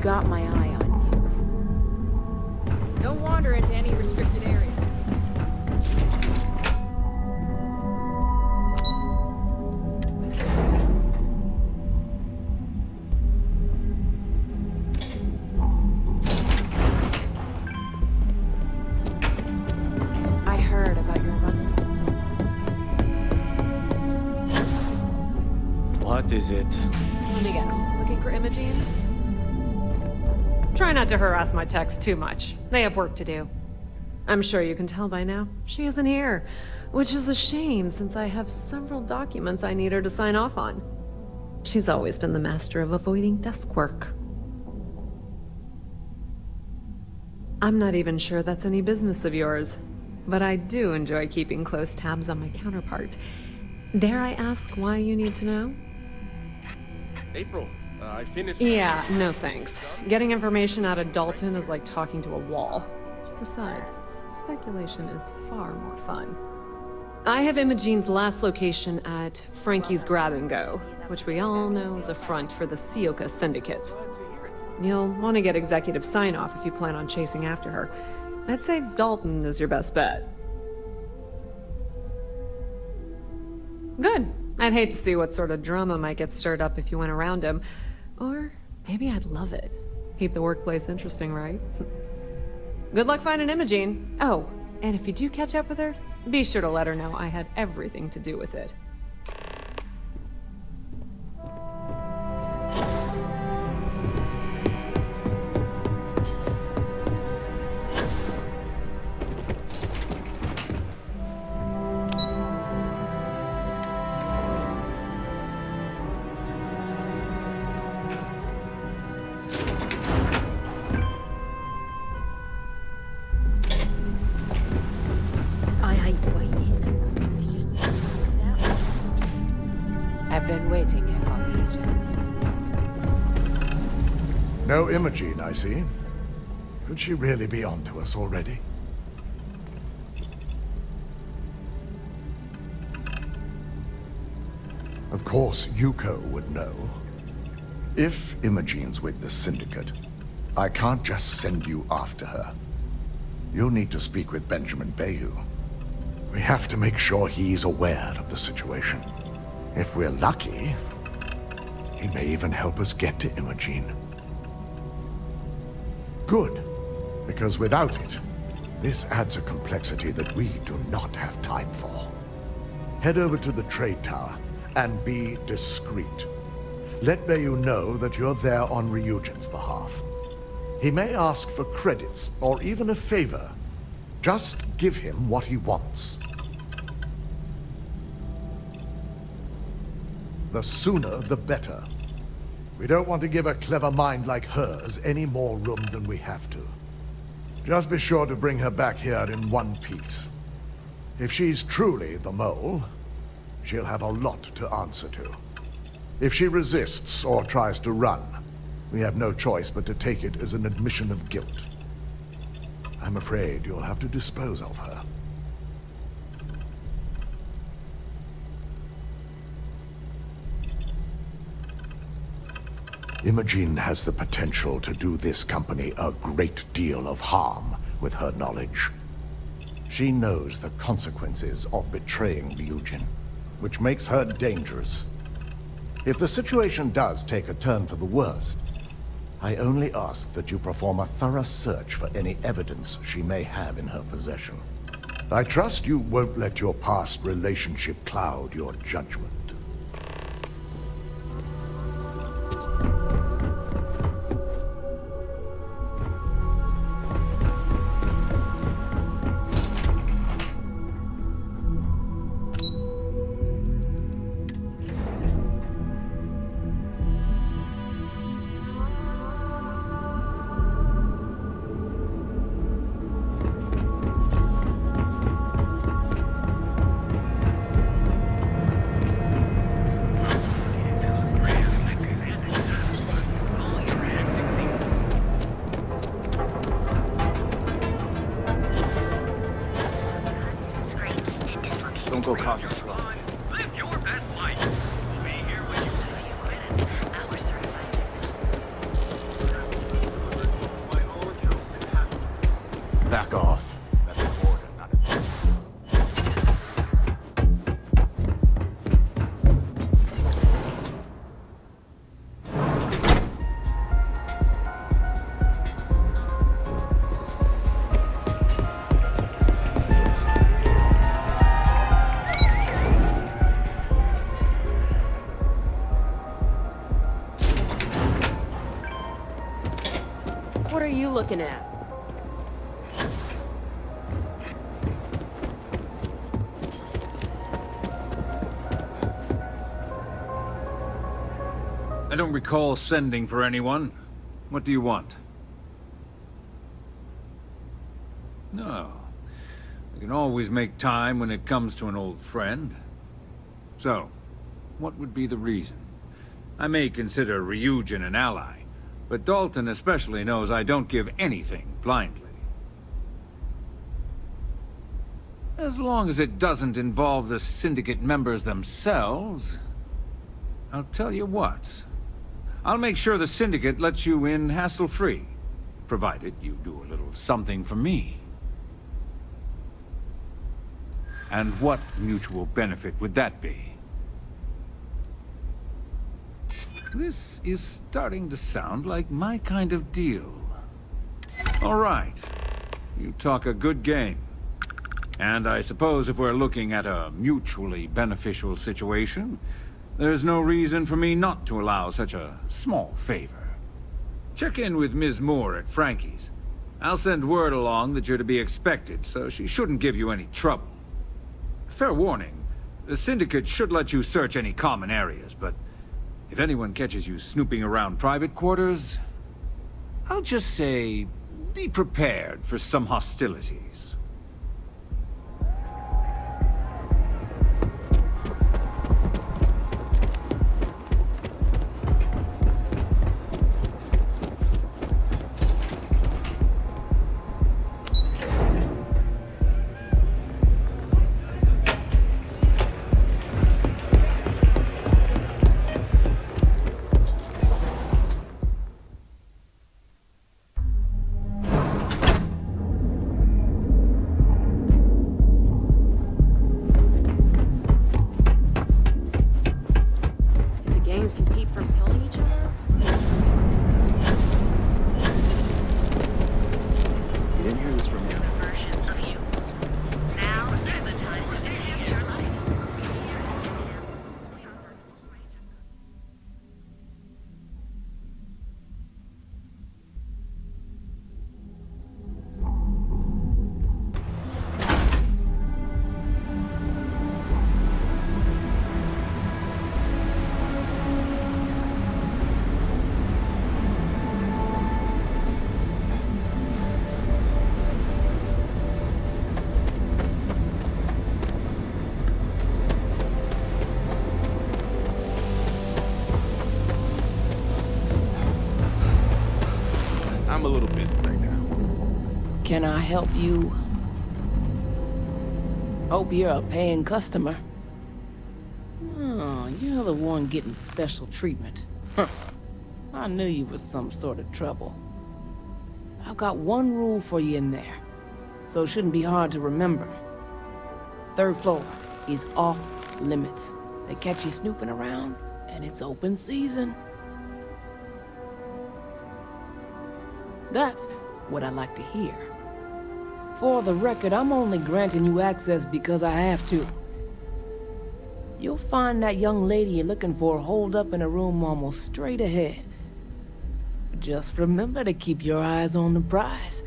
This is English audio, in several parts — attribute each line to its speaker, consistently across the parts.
Speaker 1: got my eye on you. Don't wander into any restricted area. I heard about your run-in.
Speaker 2: What is it?
Speaker 3: Let me guess. Looking for Imogene? Try not to harass my techs too much. They have work to do. I'm sure you can tell by now. She isn't here, which is a shame since I have several documents I need her to sign off on. She's always been the master of avoiding desk work. I'm not even sure that's any business of yours, but I do enjoy keeping close tabs on my counterpart. Dare I ask why you need to know?
Speaker 4: April, I finished...
Speaker 3: Yeah, no thanks. Getting information out of Dalton is like talking to a wall. Besides, speculation is far more fun. I have Imogene's last location at Frankies Grab Go, which we all know is a front for the Sioka Syndicate. You'll want to get executive sign-off if you plan on chasing after her. I'd say Dalton is your best bet. Good. I'd hate to see what sort of drama might get stirred up if you went around him. Or maybe I'd love it. Keep the workplace interesting, right? Good luck finding Imogene. Oh, and if you do catch up with her, be sure to let her know I had everything to do with it.
Speaker 5: No Imogene, I see. Could she really be onto us already? Of course, Yuko would know. If Imogene's with the Syndicate, I can't just send you after her. You'll need to speak with Benjamin Bayu. We have to make sure he's aware of the situation. If we're lucky, he may even help us get to Imogene. Good, because without it, this adds a complexity that we do not have time for. Head over to the trade tower and be discreet. Let Bayu know that you're there on Ryujin's behalf. He may ask for credits or even a favor. Just give him what he wants. The sooner, the better. We don't want to give a clever mind like hers any more room than we have to. Just be sure to bring her back here in one piece. If she's truly the mole, she'll have a lot to answer to. If she resists or tries to run, we have no choice but to take it as an admission of guilt. I'm afraid you'll have to dispose of her. Imogene has the potential to do this company a great deal of harm with her knowledge. She knows the consequences of betraying Ryujin, which makes her dangerous. If the situation does take a turn for the worst, I only ask that you perform a thorough search for any evidence she may have in her possession. I trust you won't let your past relationship cloud your judgment.
Speaker 2: Don't go causing trouble.
Speaker 6: Live your best life. We'll be here when you
Speaker 2: Back off. That's an order, not a threat.
Speaker 1: What are you looking at?
Speaker 7: I don't recall sending for anyone. What do you want? No. I can always make time when it comes to an old friend. So, what would be the reason? I may consider Ryujin an ally, but Dalton especially knows I don't give anything blindly. As long as it doesn't involve the Syndicate members themselves, I'll tell you what. I'll make sure the Syndicate lets you in hassle-free, provided you do a little something for me. And what mutual benefit would that be? This is starting to sound like my kind of deal. All right. You talk a good game. And I suppose if we're looking at a mutually beneficial situation, there's no reason for me not to allow such a small favor. Check in with Ms. Moore at Frankies. I'll send word along that you're to be expected, so she shouldn't give you any trouble. Fair warning, the Syndicate should let you search any common areas, but if anyone catches you snooping around private quarters, I'll just say, be prepared for some hostilities.
Speaker 2: I'm a little busy right now.
Speaker 8: Can I help you? Hope you're a paying customer. Oh, you're the one getting special treatment. Huh. I knew you was some sort of trouble. I've got one rule for you in there, so it shouldn't be hard to remember. Third floor is off limits. They catch you snooping around, and it's open season. That's what I like to hear. For the record, I'm only granting you access because I have to. You'll find that young lady you're looking for holed up in a room almost straight ahead. Just remember to keep your eyes on the prize.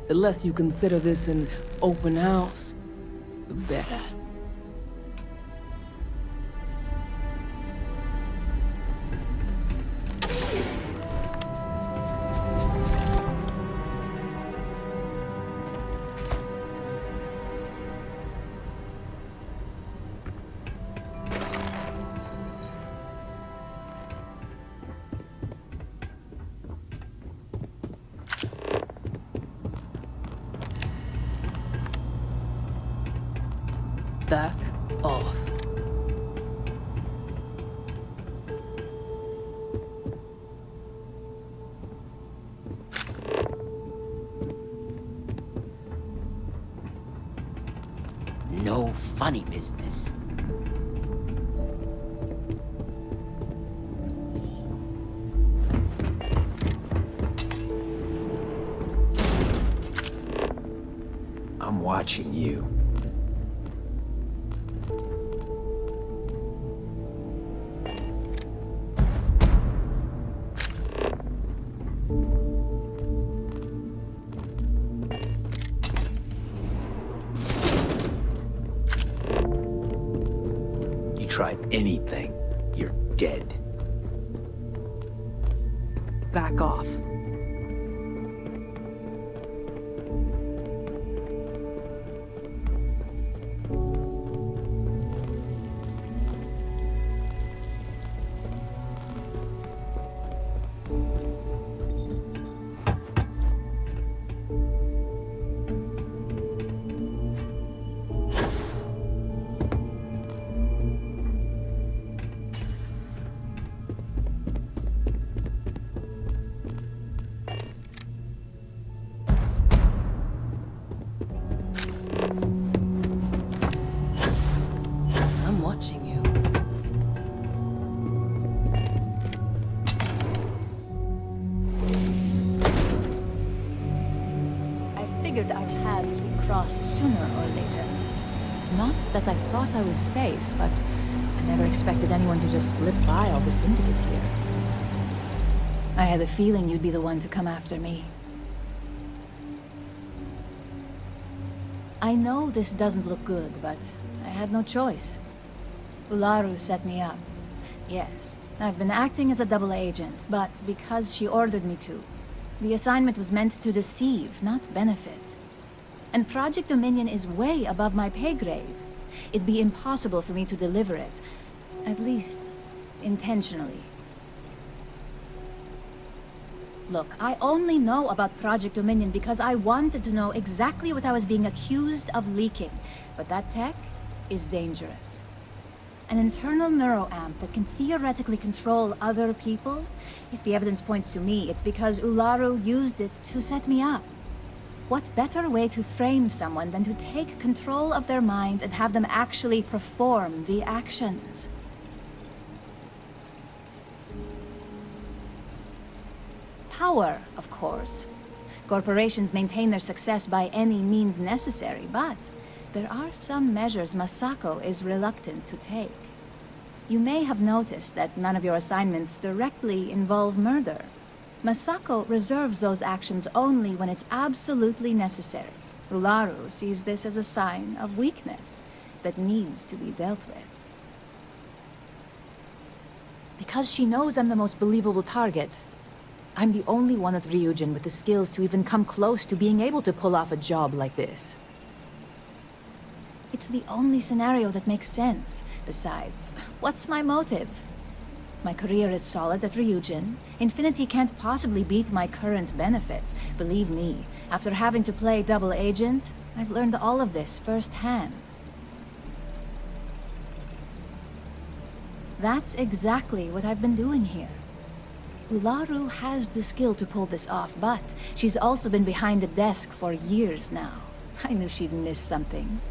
Speaker 8: The less you consider this an open house, the better. Back off.
Speaker 9: No funny business.
Speaker 10: I'm watching you. You tried anything, you're dead.
Speaker 1: Back off.
Speaker 3: I'm watching you.
Speaker 11: I figured our paths would cross sooner or later. Not that I thought I was safe, but I never expected anyone to just slip by all the syndicate here. I had a feeling you'd be the one to come after me. I know this doesn't look good, but I had no choice. Ularu set me up. Yes, I've been acting as a double agent, but because she ordered me to. The assignment was meant to deceive, not benefit. And Project Dominion is way above my pay grade. It'd be impossible for me to deliver it. At least, intentionally. Look, I only know about Project Dominion because I wanted to know exactly what I was being accused of leaking. But that tech is dangerous. An internal neuroamp that can theoretically control other people? If the evidence points to me, it's because Ularu used it to set me up. What better way to frame someone than to take control of their mind and have them actually perform the actions? Power, of course. Corporations maintain their success by any means necessary, but there are some measures Masako is reluctant to take. You may have noticed that none of your assignments directly involve murder. Masako reserves those actions only when it's absolutely necessary. Ularu sees this as a sign of weakness that needs to be dealt with. Because she knows I'm the most believable target. I'm the only one at Ryujin with the skills to even come close to being able to pull off a job like this. It's the only scenario that makes sense. Besides, what's my motive? My career is solid at Ryujin. Infinity can't possibly beat my current benefits. Believe me, after having to play double agent, I've learned all of this firsthand. That's exactly what I've been doing here. Ularu has the skill to pull this off, but she's also been behind the desk for years now. I knew she'd miss something.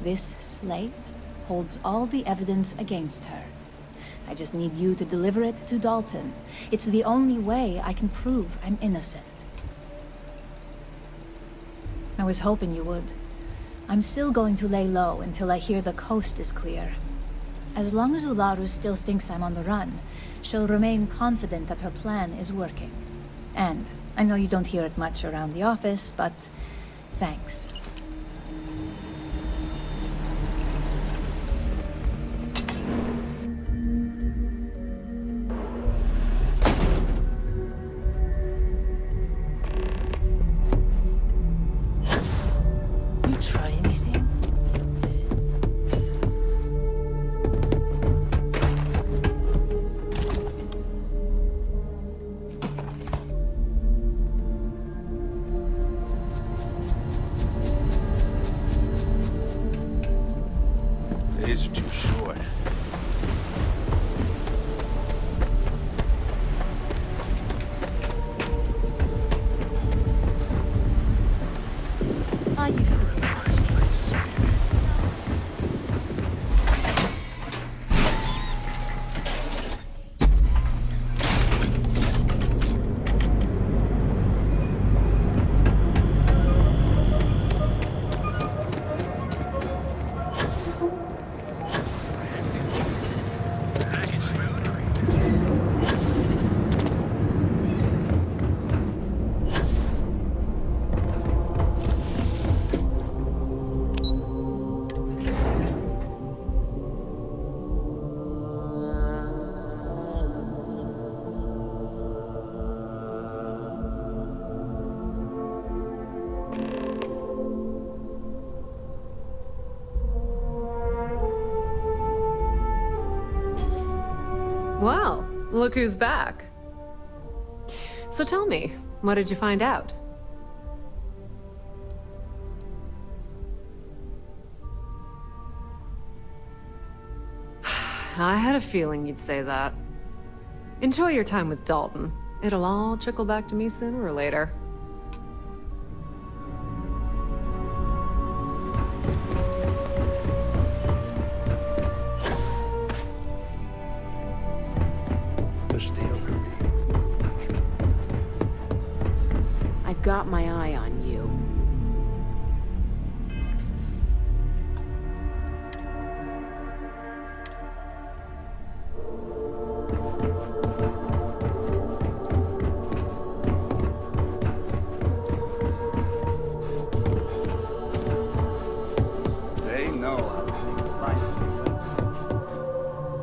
Speaker 11: This slate holds all the evidence against her. I just need you to deliver it to Dalton. It's the only way I can prove I'm innocent. I was hoping you would. I'm still going to lay low until I hear the coast is clear. As long as Ularu still thinks I'm on the run, she'll remain confident that her plan is working. And I know you don't hear it much around the office, but thanks.
Speaker 8: You try anything?
Speaker 2: These are too short.
Speaker 11: I used to be.
Speaker 3: look who's back. So tell me, what did you find out? I had a feeling you'd say that. Enjoy your time with Dalton. It'll all trickle back to me sooner or later.
Speaker 8: I've got my eye on you.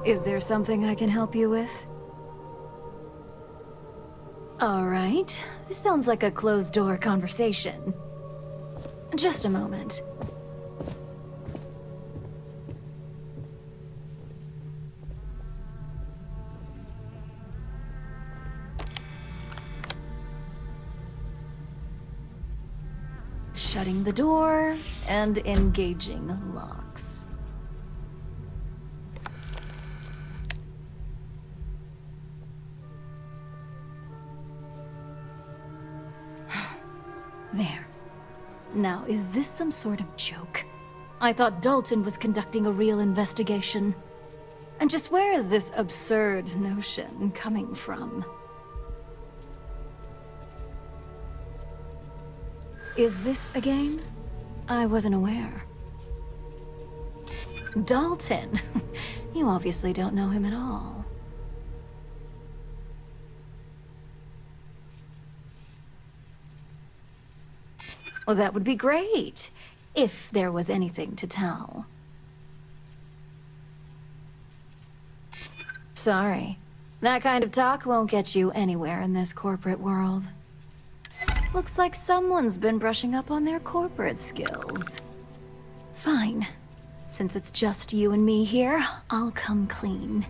Speaker 1: Is there something I can help you with? All right. This sounds like a closed-door conversation. Just a moment. Shutting the door and engaging locks. There. Now, is this some sort of joke? I thought Dalton was conducting a real investigation. And just where is this absurd notion coming from? Is this a game? I wasn't aware. Dalton? You obviously don't know him at all. Well, that would be great, if there was anything to tell. Sorry. That kind of talk won't get you anywhere in this corporate world. Looks like someone's been brushing up on their corporate skills. Fine. Since it's just you and me here, I'll come clean.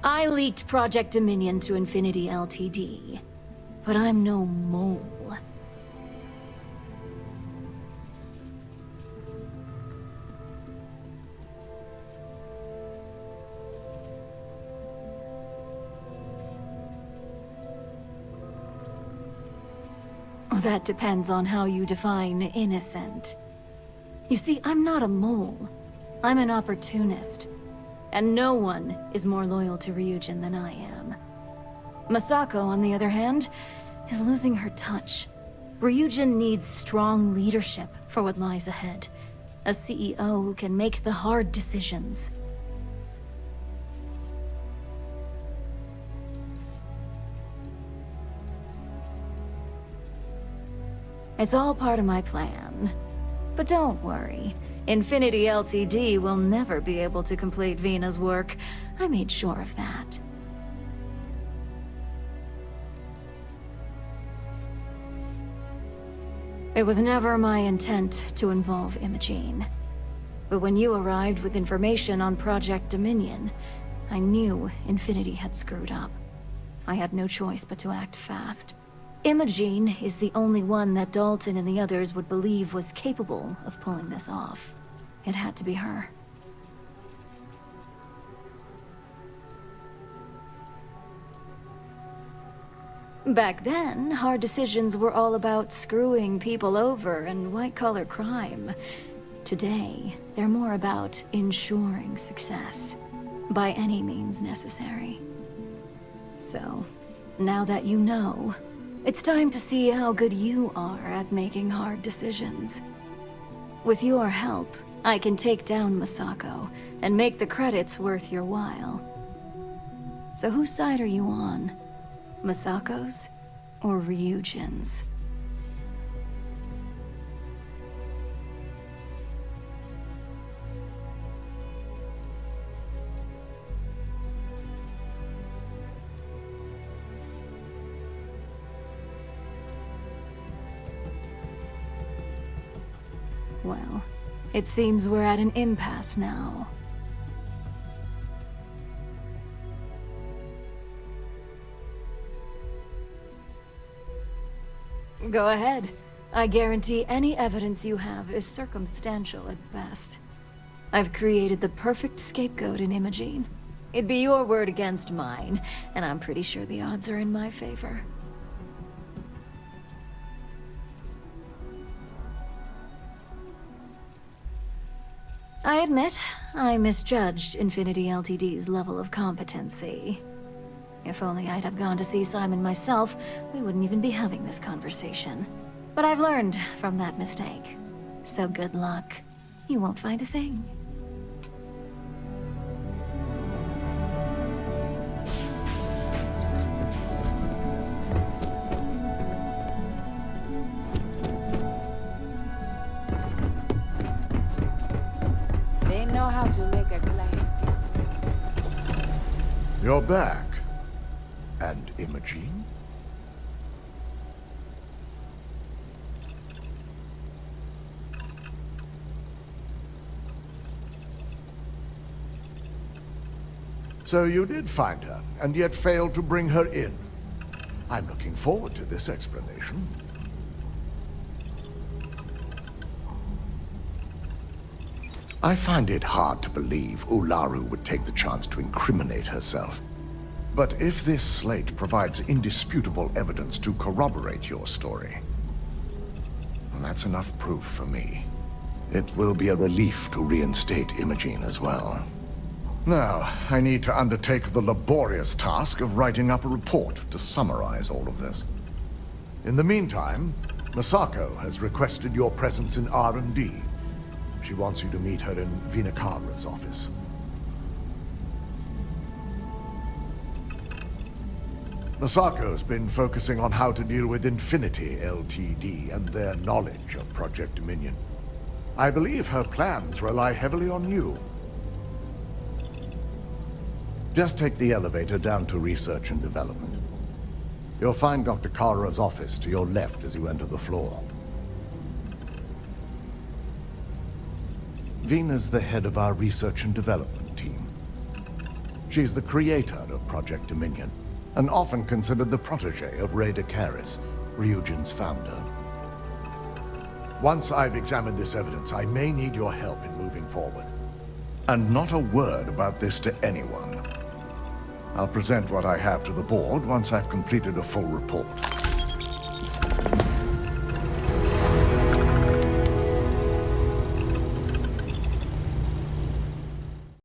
Speaker 1: I leaked Project Dominion to Infinity Ltd. But I'm no mole. That depends on how you define innocent. You see, I'm not a mole. I'm an opportunist. And no one is more loyal to Ryujin than I am. Masako, on the other hand, is losing her touch. Ryujin needs strong leadership for what lies ahead. A CEO who can make the hard decisions. It's all part of my plan. But don't worry. Infinity Ltd will never be able to complete Vina's work. I made sure of that. It was never my intent to involve Imogene. But when you arrived with information on Project Dominion, I knew Infinity had screwed up. I had no choice but to act fast. Imogene is the only one that Dalton and the others would believe was capable of pulling this off. It had to be her. Back then, hard decisions were all about screwing people over and white-collar crime. Today, they're more about ensuring success, by any means necessary. So, now that you know, it's time to see how good you are at making hard decisions. With your help, I can take down Masako and make the credits worth your while. So whose side are you on? Masako's or Ryujin's? Well, it seems we're at an impasse now. Go ahead. I guarantee any evidence you have is circumstantial at best. I've created the perfect scapegoat in Imogene. It'd be your word against mine, and I'm pretty sure the odds are in my favor. I admit, I misjudged Infinity Ltd's level of competency. If only I'd have gone to see Simon myself, we wouldn't even be having this conversation. But I've learned from that mistake. So good luck. You won't find a thing.
Speaker 8: They know how to make a client.
Speaker 5: You're back. And Imogene? So you did find her, and yet failed to bring her in. I'm looking forward to this explanation. I find it hard to believe Ularu would take the chance to incriminate herself. But if this slate provides indisputable evidence to corroborate your story, well, that's enough proof for me. It will be a relief to reinstate Imogene as well. Now, I need to undertake the laborious task of writing up a report to summarize all of this. In the meantime, Masako has requested your presence in R&D. She wants you to meet her in Vinakara's office. Masako's been focusing on how to deal with Infinity Ltd and their knowledge of Project Dominion. I believe her plans rely heavily on you. Just take the elevator down to Research and Development. You'll find Dr. Kara's office to your left as you enter the floor. Vina's the head of our Research and Development team. She's the creator of Project Dominion, and often considered the protege of Ray Decaris, Ryujin's founder. Once I've examined this evidence, I may need your help in moving forward. And not a word about this to anyone. I'll present what I have to the board once I've completed a full report.